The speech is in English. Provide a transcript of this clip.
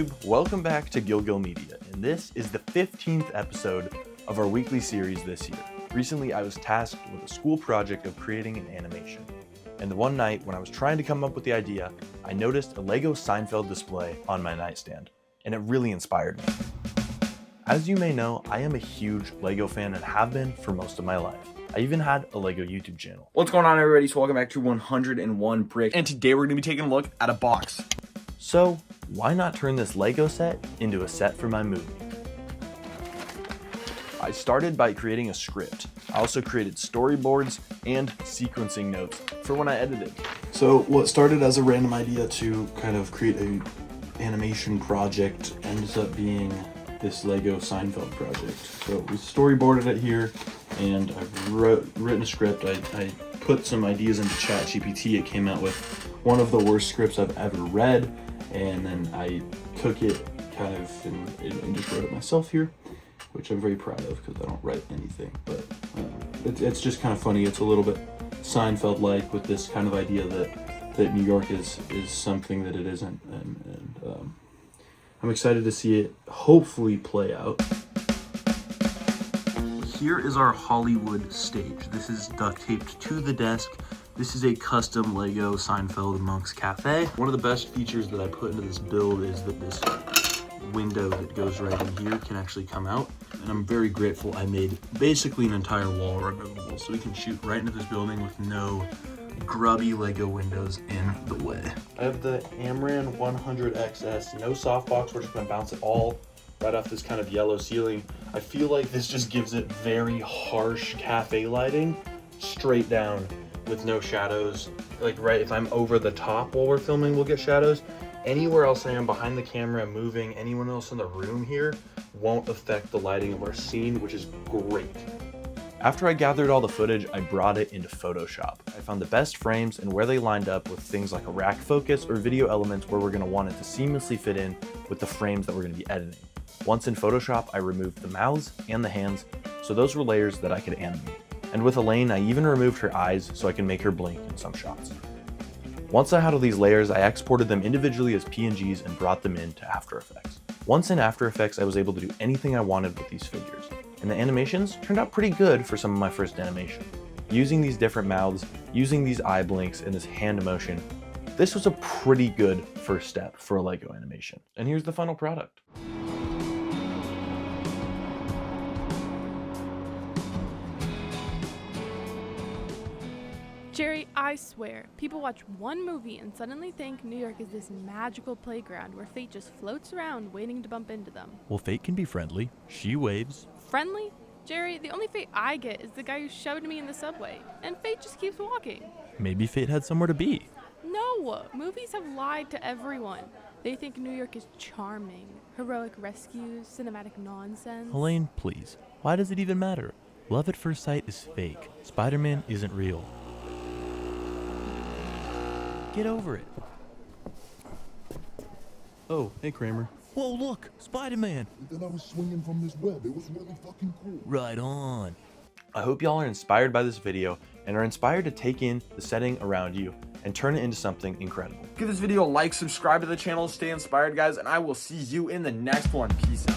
YouTube? Welcome back to Gilgil Media, and this is the 15th episode of our weekly series this year. Recently, I was tasked with a school project of creating an animation. And the one night when I was trying to come up with the idea, I noticed a Lego Seinfeld display on my nightstand, and it really inspired me. As you may know, I am a huge Lego fan and have been for most of my life. I even had a Lego YouTube channel. What's going on, everybody? So welcome back to 101 Bricks, and today we're going to be taking a look at a box. So why not turn this Lego set into a set for my movie? I started by creating a script. I also created storyboards and sequencing notes for when I edited. So what started as a random idea to kind of create a animation project ends up being this Lego Seinfeld project. So we storyboarded it here, and I've written a script. I put some ideas into ChatGPT. It came out with one of the worst scripts I've ever read, and then I took it kind of and just wrote it myself here, which I'm very proud of because I don't write anything. But it's just kind of funny. It's a little bit Seinfeld-like with this kind of idea that New York is something that it isn't, and I'm excited to see it hopefully play out. Here is our Hollywood stage. This is duct taped to the desk. This is a custom Lego Seinfeld Monk's Cafe. One of the best features that I put into this build is that this window that goes right in here can actually come out. And I'm very grateful I made basically an entire wall removable so we can shoot right into this building with no grubby Lego windows in the way. I have the Amran 100XS, no softbox. We're just gonna bounce it all right off this kind of yellow ceiling. I feel like this just gives it very harsh cafe lighting, straight down with no shadows. Like right, if I'm over the top while we're filming, we'll get shadows. Anywhere else I am behind the camera, moving, anyone else in the room here won't affect the lighting of our scene, which is great. After I gathered all the footage, I brought it into Photoshop. I found the best frames and where they lined up with things like a rack focus or video elements where we're gonna want it to seamlessly fit in with the frames that we're gonna be editing. Once in Photoshop, I removed the mouths and the hands, so those were layers that I could animate. And with Elaine, I even removed her eyes so I can make her blink in some shots. Once I had all these layers, I exported them individually as PNGs and brought them into After Effects. Once in After Effects, I was able to do anything I wanted with these figures. And the animations turned out pretty good for some of my first animation. Using these different mouths, using these eye blinks, and this hand motion, this was a pretty good first step for a Lego animation. And here's the final product. Jerry, I swear, people watch one movie and suddenly think New York is this magical playground where fate just floats around waiting to bump into them. Well, fate can be friendly. She waves. Friendly? Jerry, the only fate I get is the guy who shoved me in the subway, and fate just keeps walking. Maybe fate had somewhere to be. No, movies have lied to everyone. They think New York is charming, heroic rescues, cinematic nonsense. Elaine, please. Why does it even matter? Love at first sight is fake. Spider-Man isn't real. Get over it. Oh, hey Kramer. Whoa, look! Spider-Man! Then I was swinging from this web. It was really fucking cool. Right on. I hope y'all are inspired by this video and are inspired to take in the setting around you and turn it into something incredible. Give this video a like, subscribe to the channel, stay inspired, guys, and I will see you in the next one. Peace out.